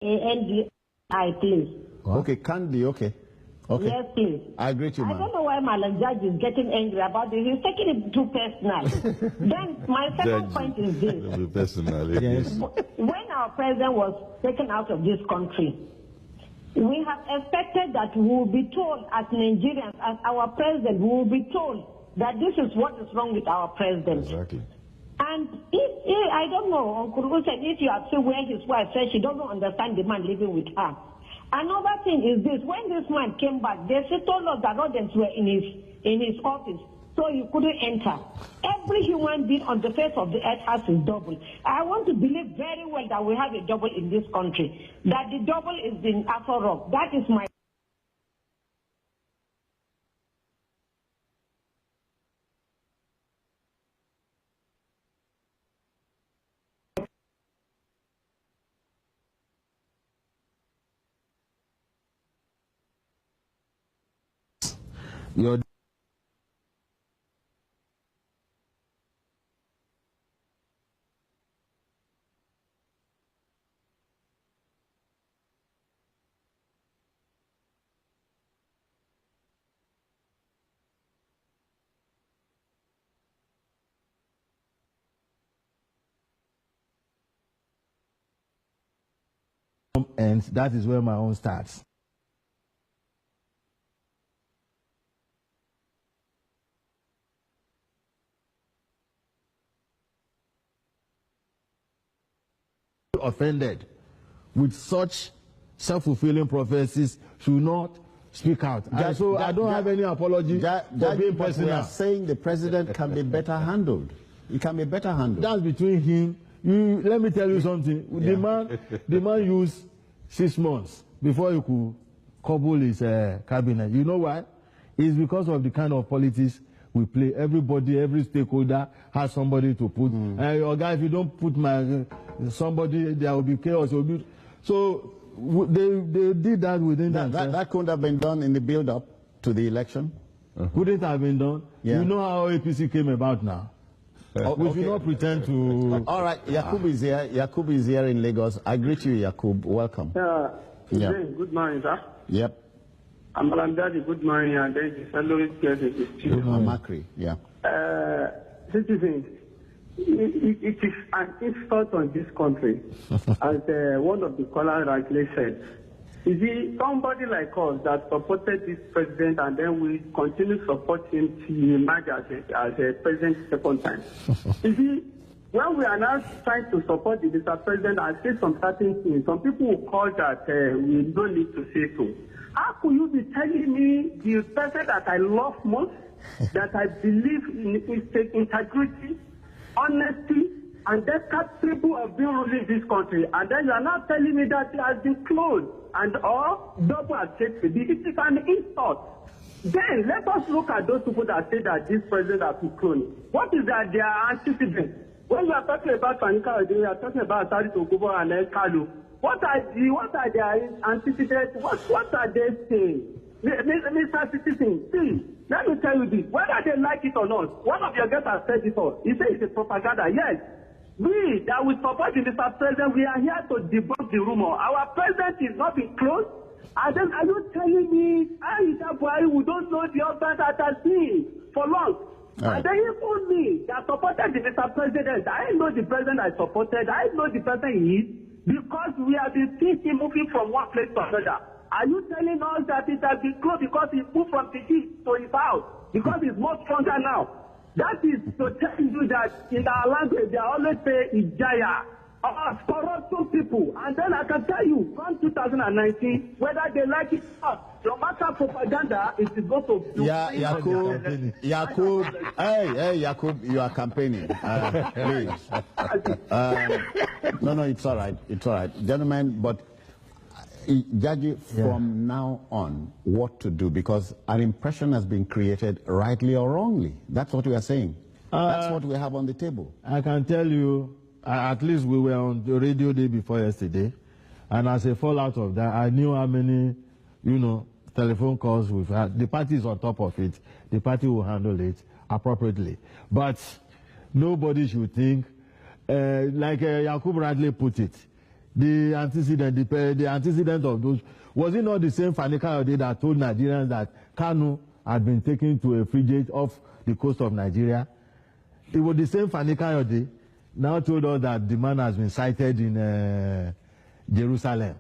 K-A-N-D-I, please. Okay, Candy, okay. Okay. Yes, please. I agree to you, ma'am. I don't know why Malam Judge is getting angry about this. He's taking it too personal. Then my second point is this. Personal, yes. When our president was taken out of this country, we have expected that we will be told as Nigerians, as our president, we will be told that this is what is wrong with our president. Exactly. And if I don't know, Uncle Ru said if you have seen where his wife said she doesn't understand the man living with her. Another thing is this: when this man came back, they told us that rodents were in his office, so he couldn't enter. Every human being on the face of the earth has his double. I want to believe very well that we have a double in this country. That the double is in Afro Rock. That is my. Your ends, that is where my own starts. Offended with such self-fulfilling prophecies should not speak out. So I don't have any apology for being personal. We are saying the president can be better handled. He can be better handled. That's between him. Let me tell you something. Yeah. The man used 6 months before he could cobble his cabinet. You know why? It's because of the kind of politics we play. Everybody, every stakeholder has somebody to put. Your guy, if you don't put somebody, there will be chaos. So they did that within that couldn't have been done in the build-up to the election. Couldn't have been done. Yeah. You know how APC came about now. We should not pretend to. All right, Yakub is here. Yakub is here in Lagos. I greet you, Yakub. Welcome. Good morning, sir. Yep. I'm Malandadi. Good morning, and then the fellow Macri. Yeah. Citizens, it is an insult on this country, as one of the callers rightly said. You see, somebody like us that supported this president and then we continue to support him to emerge as a president second time. You see, when we are now trying to support the Mr. President and say some certain things, some people will call that we don't need to say so. How could you be telling me the person that I love most, that I believe in integrity, honesty, and that's capable of being ruling this country, and then you are now telling me that he has been cloned and or double access to it is an insult. Then let us look at those people that say that this president has been cloned. What is that their antecedents? When we are talking about Panika, we are talking about Tari Tokubo and El Kalu. What are their antecedents? What are they saying? Mr. Citizen, please, let me tell you this. Whether they like it or not, one of your guests has said it all. He said it's a propaganda. Yes. We that will support the Mr. President, we are here to debunk the rumor. Our president is not being closed. And then are you telling me, Aisha Buhari, we don't know the offense that has been for long? Right. And then even me that supported the Mr. President, I know the president I supported, I know the person he is, because we have been seeing him moving from one place to another. Are you telling us that it has been closed because he moved from the east to his house? Because he's more stronger now. That is to tell you that in our language, they always say Ijaya, or corruption people. And then I can tell you, from 2019, whether they like it or not, no matter propaganda, it is going to be. Yeah, Yakub, hey, Yakub, you are campaigning. Please. No, it's all right. It's all right. Gentlemen, but Jaji, from now on, what to do? Because an impression has been created, rightly or wrongly. That's what we are saying. That's what we have on the table. I can tell you, at least we were on the radio day before yesterday, and as a fallout of that, I knew how many, telephone calls we've had. The party is on top of it. The party will handle it appropriately. But nobody should think, like Yakub Radley put it, the antecedent of those. Was it not the same Fani Kayode that told Nigerians that Kanu had been taken to a frigate off the coast of Nigeria? It was the same Fani Kayode now told us that the man has been sighted in Jerusalem.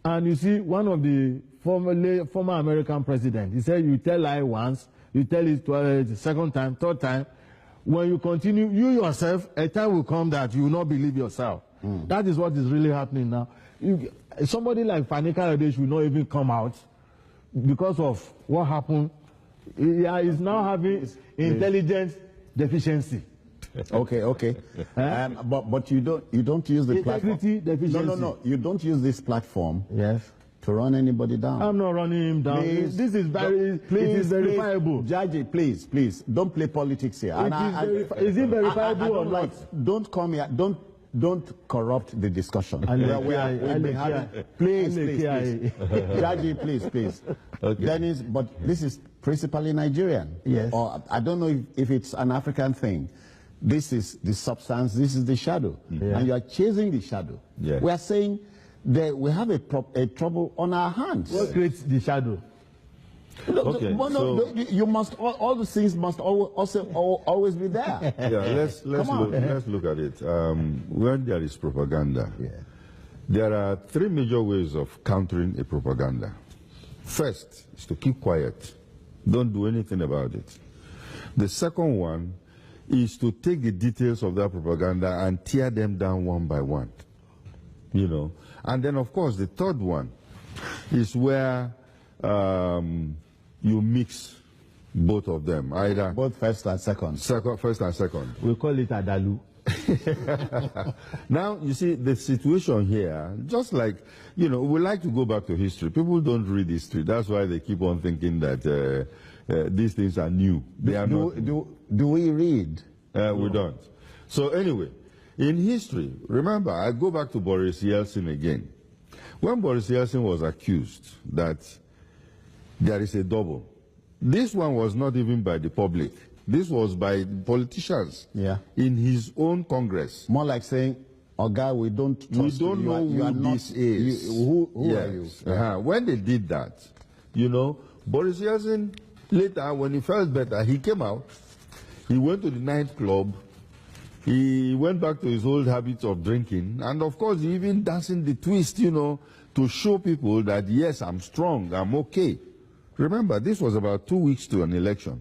And you see, one of the former American presidents, he said, you tell lie once, you tell it twice, second time, third time. When you continue, you yourself, a time will come that you will not believe yourself. That is what is really happening now. Somebody like Fani Kayode should not even come out because of what happened. He is now having intelligence deficiency. Okay. But you don't use the platform. Deficiency. No. You don't use this platform. Yes. To run anybody down. I'm not running him down. Please, this is it is verifiable. Jaji, please, don't play politics here. Is it verifiable or not? Don't come here. Don't corrupt the discussion. Please. Jaji, please. Okay. Dennis, but this is principally Nigerian. Yes. Or I don't know if it's an African thing. This is the substance, this is the shadow. Yeah. And you are chasing the shadow. Yeah. We are saying that we have a trouble on our hands. What creates the shadow? Okay, You must, all the things must always be there. Yeah, let's look at it. When there is propaganda, there are three major ways of countering a propaganda. First is to keep quiet. Don't do anything about it. The second one is to take the details of that propaganda and tear them down one by one. You know. And then, of course, the third one is where you mix both of them, either both first and second. First and second. We call it Adalu. Now, you see, the situation here, just like, you know, we like to go back to history. People don't read history. That's why they keep on thinking that these things are new. They are not. Do we read? We don't. So anyway, in history, remember, I go back to Boris Yeltsin again. When Boris Yeltsin was accused that there is a double, this one was not even by the public. This was by politicians in his own Congress. More like saying, Oga, we don't trust you. We don't know who this is. Who are you? When they did that, you know, Boris Yeltsin, later, when he felt better, he came out, he went to the nightclub, he went back to his old habits of drinking, and of course, he even dancing the twist, you know, to show people that, yes, I'm strong, I'm okay. Remember, this was about 2 weeks to an election.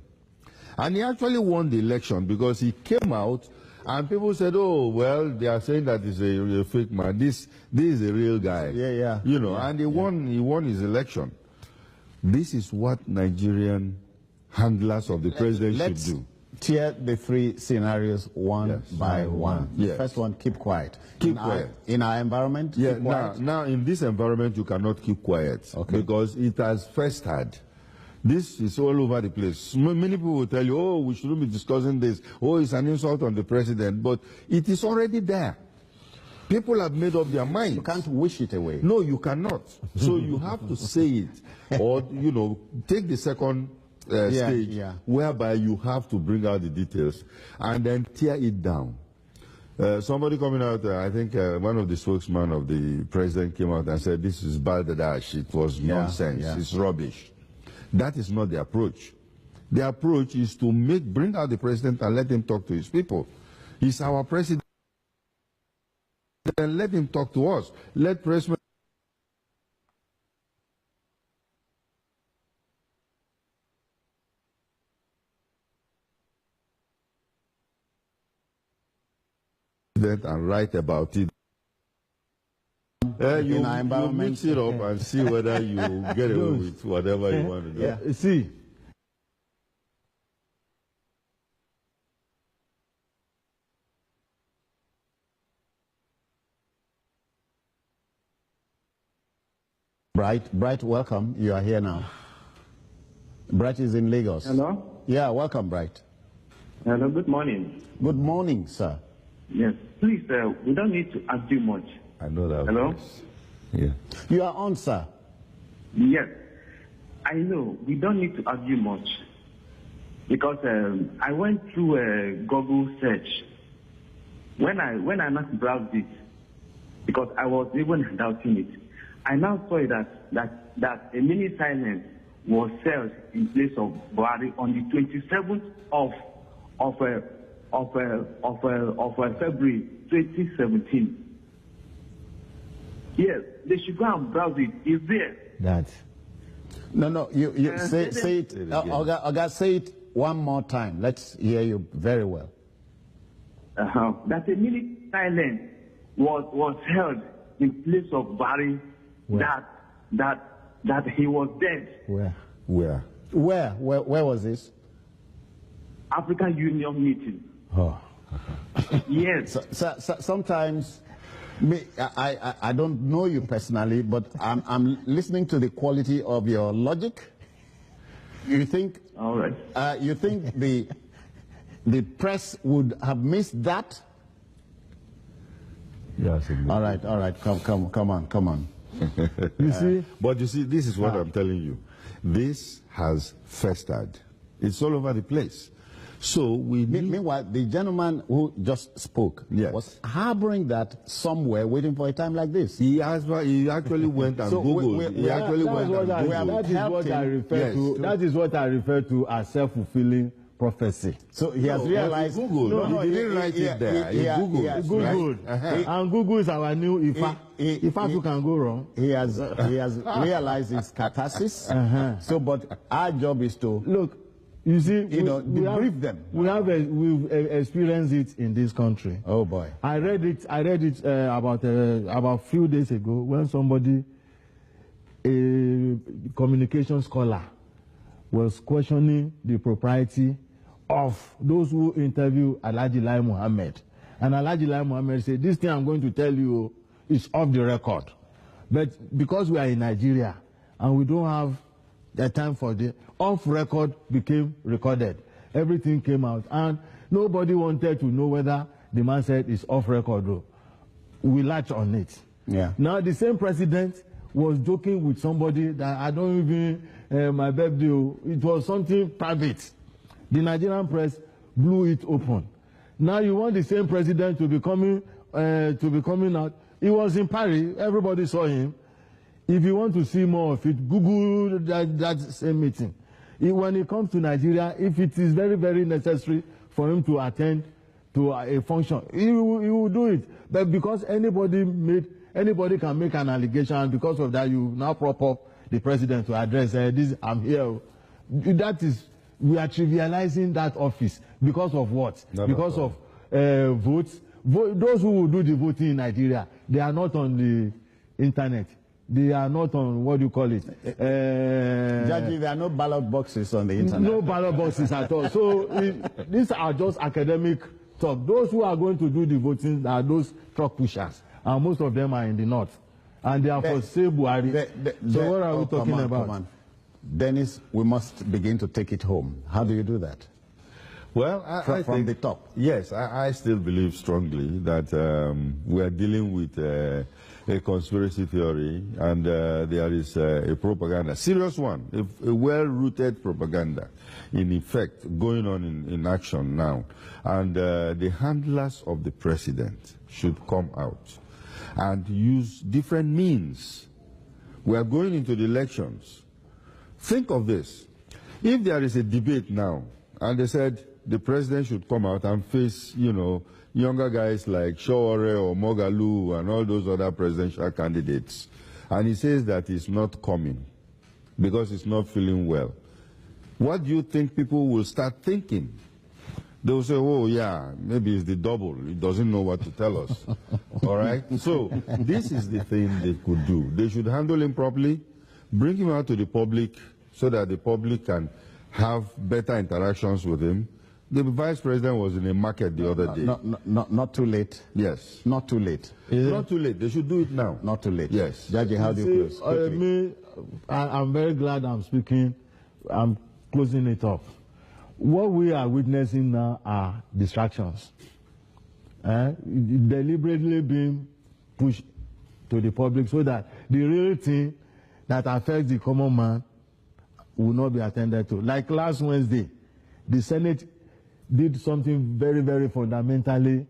And he actually won the election because he came out and people said, oh, well, they are saying that he's a fake man. This is a real guy. You know, and he won his election. This is what Nigerian handlers of the president should do. Tear the three scenarios one by one. Yes. The first one, keep quiet. Keep quiet. In our environment, keep quiet. Now, in this environment, you cannot keep quiet because it has first had. This is all over the place. Many people will tell you, oh, we shouldn't be discussing this. Oh, it's an insult on the president. But it is already there. People have made up their minds. You can't wish it away. No, you cannot. So you have to say it. Or, you know, take the second stage whereby you have to bring out the details and then tear it down. Somebody coming out, I think one of the spokesmen of the president came out and said, this is balderdash. It was nonsense. It's rubbish. That is not the approach. The approach is to bring out the president and let him talk to his people. He's our president. Then let him talk to us. Let president and write about it. You mix it up and see whether you get away with whatever you want to do. Yeah. See. Bright, welcome. You are here now. Bright is in Lagos. Hello? Yeah, welcome, Bright. Hello, good morning. Good morning, sir. Yes, please, we don't need to argue much. I know that. Hello? Voice. Yeah. You are on, sir. Yes, I know. We don't need to argue much. Because I went through a Google search. When I not browsed it, because I was even doubting it. I now saw that a mini silence was held in place of Buhari on the 27th of February 2017. Yes, they should go and browse it. It's there. That. No, you say it. Oga, say it one more time. Let's hear you very well. That a minute silence was held in place of Buhari. That he was dead. Where was this? African Union meeting. Oh. Yes. So sometimes, I don't know you personally, but I'm listening to the quality of your logic. You think? All right. You think the press would have missed that? Yes. All right. Come on. You see? But you see, this is what I'm telling you. This has festered. It's all over the place. So we need... Meanwhile, the gentleman who just spoke was harboring that somewhere, waiting for a time like this. He actually went and Googled. That is what I refer to as self-fulfilling prophecy. So he has realized... Google. He didn't write it there. He Googled. Right? And Google is our new Ifa. Ifa you can go wrong. He has realized his catharsis. So, but our job is to... Look, you see, debrief them. We've experienced it in this country. Oh boy! I read it about a few days ago when somebody, a communication scholar, was questioning the propriety of those who interview Alhaji Lai Mohammed, and Alhaji Lai Mohammed said, "This thing I'm going to tell you is off the record, but because we are in Nigeria and we don't have the time for the off-record became recorded. Everything came out, and nobody wanted to know whether the man said it's off-record. We latch on it. Yeah. Now the same president was joking with somebody that I don't even my birthday. It was something private. The Nigerian press blew it open. Now you want the same president to be coming out. He was in Paris. Everybody saw him. If you want to see more of it, Google that same meeting. When he comes to Nigeria, if it is very, very necessary for him to attend to a function, he will do it. But because anybody can make an allegation, and because of that, you now prop up the president to address this. I'm here. That is, we are trivializing that office because of what? Because of votes. Those who will do the voting in Nigeria, they are not on the internet. They are not on, what do you call it? Judge, there are no ballot boxes on the internet. No ballot boxes at all. So these are just academic talk. Those who are going to do the voting are those truck pushers. And most of them are in the north. And they are for say Buhari. So what are we talking about? Come on. Dennis, we must begin to take it home. How do you do that? Well, I from think, the top. Yes, I still believe strongly that we are dealing with a conspiracy theory, and there is a propaganda, serious one, a well-rooted propaganda, in effect, going on in action now. And the handlers of the president should come out and use different means. We are going into the elections. Think of this. If there is a debate now, and they said the president should come out and face, younger guys like Shawore or Mogalu and all those other presidential candidates, and he says that he's not coming because he's not feeling well, what do you think people will start thinking? They will say, oh yeah, maybe it's the double, he doesn't know what to tell us. All right? So this is the thing they could do. They should handle him properly, bring him out to the public so that the public can have better interactions with him. The vice president was in a market the other day. Not too late. Yes. Not too late. Not too late. They should do it now. Not too late. Yes. Judge, how do you close? I'm very glad I'm speaking. I'm closing it off. What we are witnessing now are distractions. Deliberately being pushed to the public so that the real thing that affects the common man will not be attended to. Like last Wednesday, the Senate did something very, very fundamentally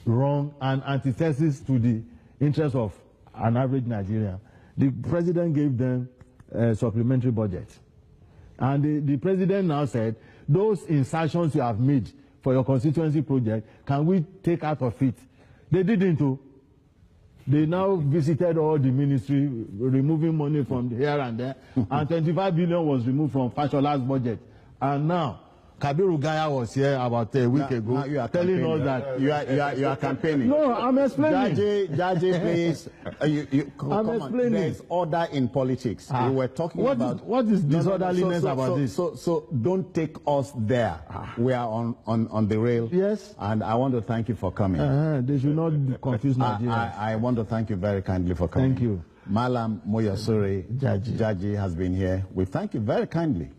wrong and antithesis to the interest of an average Nigerian. The president gave them a supplementary budget. And the president now said, those insertions you have made for your constituency project, can we take out of it? They didn't do. They now visited all the ministry, removing money from here and there, and 25 billion was removed from Fashola's budget. And now, Kabiru Gaya was here about a week ago, now you are telling us that you are campaigning. No, I'm explaining. Jaji, please. Come on. There is order in politics. We were talking about what is disorderliness about this? So don't take us there. We are on the rail. Yes. And I want to thank you for coming. They should not confuse Nigerians. I want to thank you very kindly for coming. Thank you. Malam Moyasuri Jaji has been here. We thank you very kindly.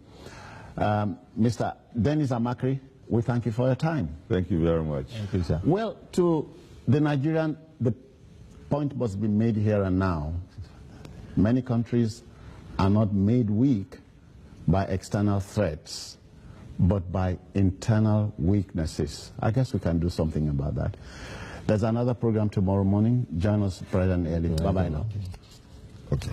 Mr. Dennis Amakri, we thank you for your time. Thank you very much. Thank you, sir. Well, to the Nigerian, the point must be made here and now. Many countries are not made weak by external threats, but by internal weaknesses. I guess we can do something about that. There's another program tomorrow morning. Join us bright and early. Bye-bye now. Okay.